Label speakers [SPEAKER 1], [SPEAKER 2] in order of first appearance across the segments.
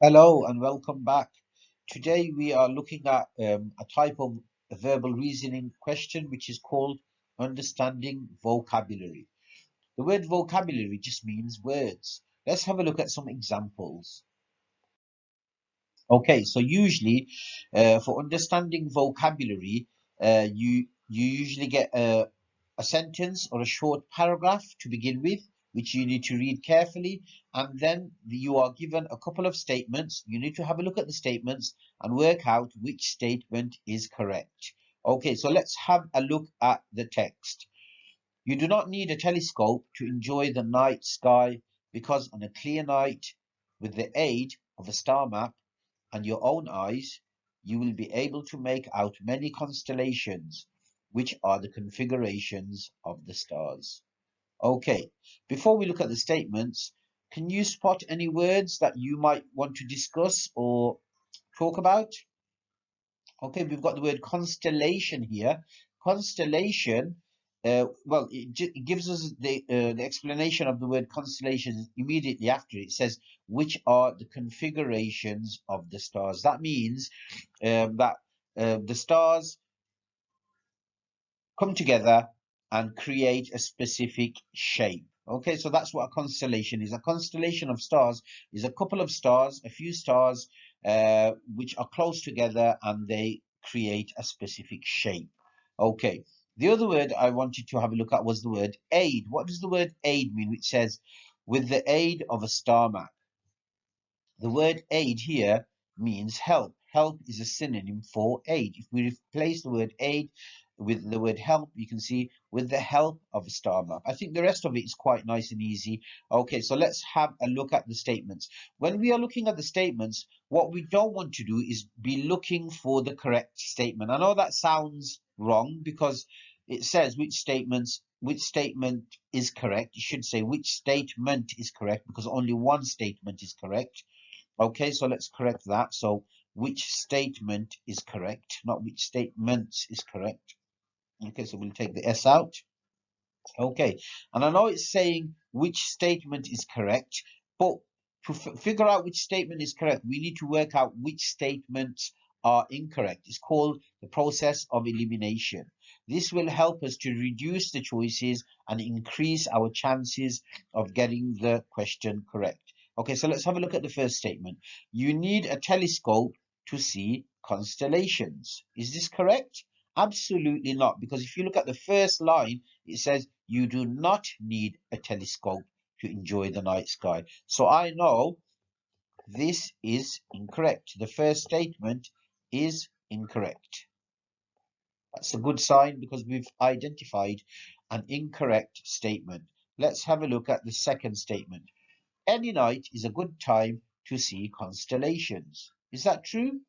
[SPEAKER 1] Hello and welcome back. Today we are looking at a type of verbal reasoning question which is called understanding vocabulary. The word vocabulary just means words. Let's have a look at some examples. Okay, so usually for understanding vocabulary, you usually get a sentence or a short paragraph to begin with, which you need to read carefully, and then you are given a couple of statements. You need to have a look at the statements and work out which statement is correct. Okay, so let's have a look at the text. You do not need a telescope to enjoy the night sky because on a clear night, with the aid of a star map and your own eyes, you will be able to make out many constellations, which are the configurations of the stars. Okay, before we look at the statements, can you spot any words that you might want to discuss or talk about? Okay, we've got the word constellation here. Constellation, it gives us the explanation of the word constellation immediately after. It says, which are the configurations of the stars. That means that the stars come together and create a specific shape. Okay, so that's what a constellation is. A constellation of stars is a couple of stars, a few stars, which are close together and they create a specific shape. Okay, the other word I wanted to have a look at was the word aid. What does the word aid mean? Which says, with the aid of a star map. The word aid here means help. Help is a synonym for aid. If we replace the word aid with the word help, you can see with the help of a star map. I think the rest of it is quite nice and easy. Okay, so let's have a look at the statements. When we are looking at the statements, what we don't want to do is be looking for the correct statement. I know that sounds wrong because it says which statement is correct. You should say which statement is correct because only one statement is correct. Okay, so let's correct that. So which statement is correct, not which statements is correct. Okay, so we'll take the S out. Okay, and I know it's saying which statement is correct, but to figure out which statement is correct, we need to work out which statements are incorrect. It's called the process of elimination. This will help us to reduce the choices and increase our chances of getting the question correct. Okay, so let's have a look at the first statement. You need a telescope to see constellations. Is this correct? Absolutely not, because if you look at the first line, it says you do not need a telescope to enjoy the night sky. So I know this is incorrect. The first statement is incorrect. That's a good sign because we've identified an incorrect statement. Let's have a look at the second statement. Any night is a good time to see constellations. Is that true?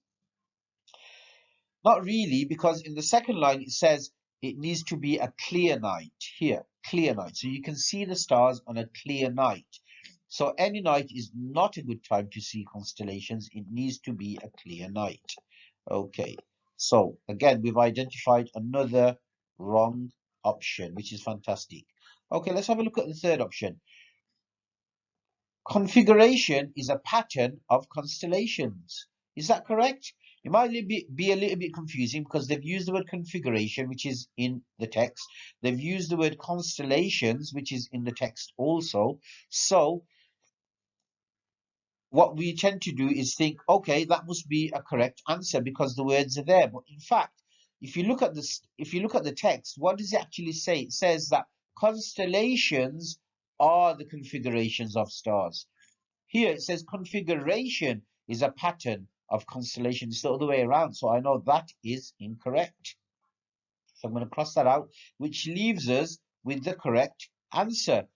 [SPEAKER 1] Not really, because in the second line it says it needs to be a clear night. Here, clear night. So you can see the stars on a clear night. So any night is not a good time to see constellations. It needs to be a clear night. Okay, so again, we've identified another wrong option, which is fantastic. Okay, let's have a look at the third option. Configuration is a pattern of constellations. Is that correct? It might be a little bit confusing because they've used the word configuration, which is in the text. They've used the word constellations, which is in the text also. So what we tend to do is think, okay, that must be a correct answer because the words are there. But in fact, if you look at this, if you look at the text, what does it actually say? It says that constellations are the configurations of stars. Here it says configuration is a pattern of constellations. It's the other way around. So I know that is incorrect. So I'm going to cross that out, which leaves us with the correct answer.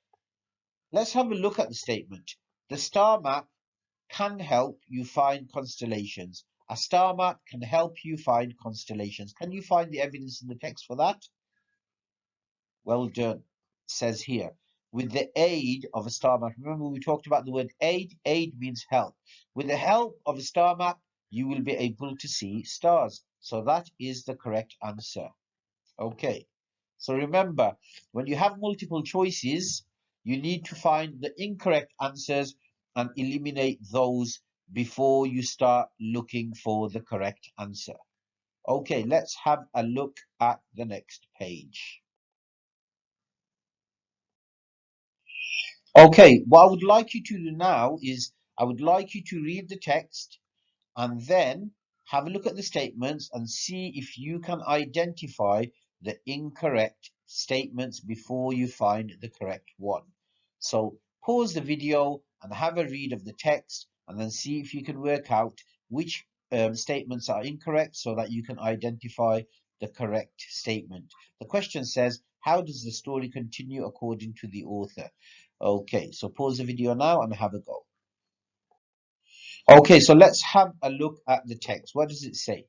[SPEAKER 1] Let's have a look at the statement. The star map can help you find constellations. A star map can help you find constellations. Can you find the evidence in the text for that? Well done. It says here, with the aid of a star map. Remember, we talked about the word aid. Aid means help. With the help of a star map, you will be able to see stars. So that is the correct answer. Okay. So remember, when you have multiple choices, you need to find the incorrect answers and eliminate those before you start looking for the correct answer. Okay, let's have a look at the next page. Okay, what I would like you to do now is I would like you to read the text and then have a look at the statements and see if you can identify the incorrect statements before you find the correct one. So pause the video and have a read of the text and then see if you can work out which statements are incorrect so that you can identify the correct statement. The question says, how does the story continue according to the author? Okay, so pause the video now and have a go. Okay, so let's have a look at the text. What does it say?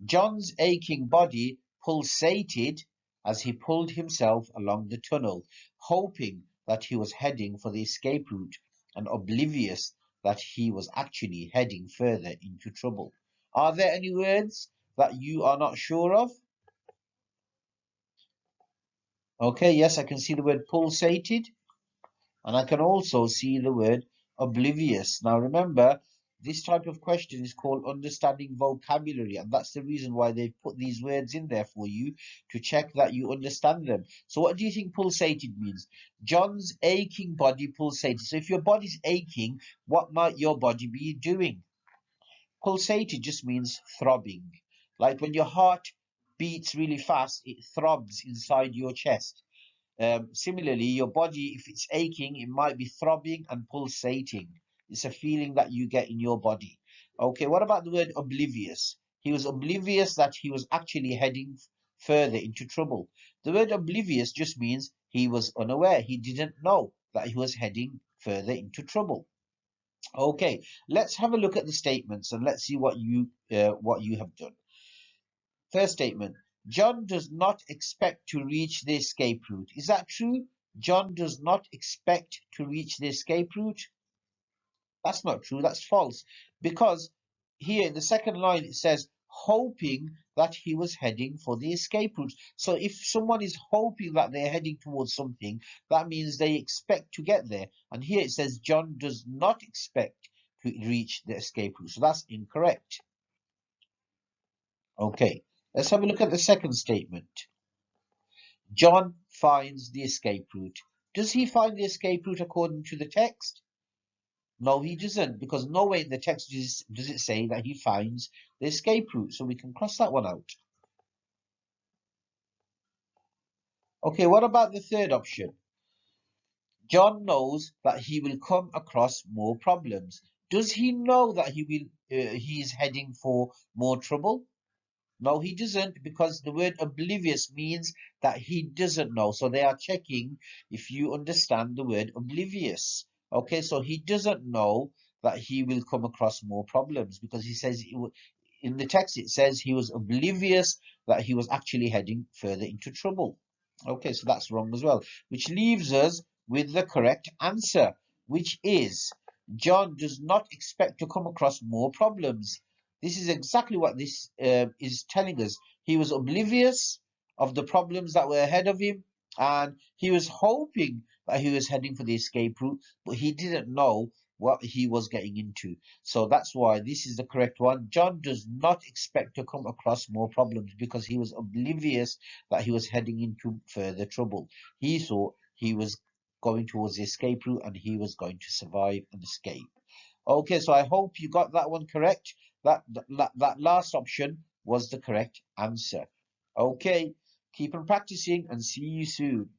[SPEAKER 1] John's aching body pulsated as he pulled himself along the tunnel, hoping that he was heading for the escape route and oblivious that he was actually heading further into trouble. Are there any words that you are not sure of? Okay, yes, I can see the word pulsated. And I can also see the word oblivious. Now remember, this type of question is called understanding vocabulary, and that's the reason why they've put these words in there for you to check that you understand them. So what do you think pulsated means? John's aching body pulsated. So if your body's aching, what might your body be doing? Pulsated just means throbbing. Like when your heart beats really fast, it throbs inside your chest. Similarly, your body, if it's aching, it might be throbbing and pulsating. It's a feeling that you get in your body. Okay, what about the word oblivious? He was oblivious that he was actually heading further into trouble. The word oblivious just means he was unaware. He didn't know that he was heading further into trouble. Okay, let's have a look at the statements and let's see what you have done. First statement, John does not expect to reach the escape route. Is that true? John does not expect to reach the escape route. That's not true. That's false. Because here in the second line it says, hoping that he was heading for the escape route. So if someone is hoping that they're heading towards something, that means they expect to get there. And here it says, John does not expect to reach the escape route. So that's incorrect. Okay, let's have a look at the second statement. John finds the escape route. Does he find the escape route according to the text? No, he doesn't, because nowhere in the text does it say that he finds the escape route. So we can cross that one out. Okay, what about the third option? John knows that he will come across more problems. Does he know that he is heading for more trouble? No, he doesn't, because the word oblivious means that he doesn't know. So they are checking if you understand the word oblivious. Okay, so he doesn't know that he will come across more problems because he says in the text it says he was oblivious that he was actually heading further into trouble. Okay, so that's wrong as well, which leaves us with the correct answer, which is John does not expect to come across more problems. This is exactly what this is telling us. He was oblivious of the problems that were ahead of him, and he was hoping that he was heading for the escape route, but he didn't know what he was getting into. So that's why this is the correct one. John does not expect to come across more problems because he was oblivious that he was heading into further trouble. He thought he was going towards the escape route and he was going to survive and escape. Okay, so I hope you got that one correct. That last option was the correct answer. Okay, keep on practicing and see you soon.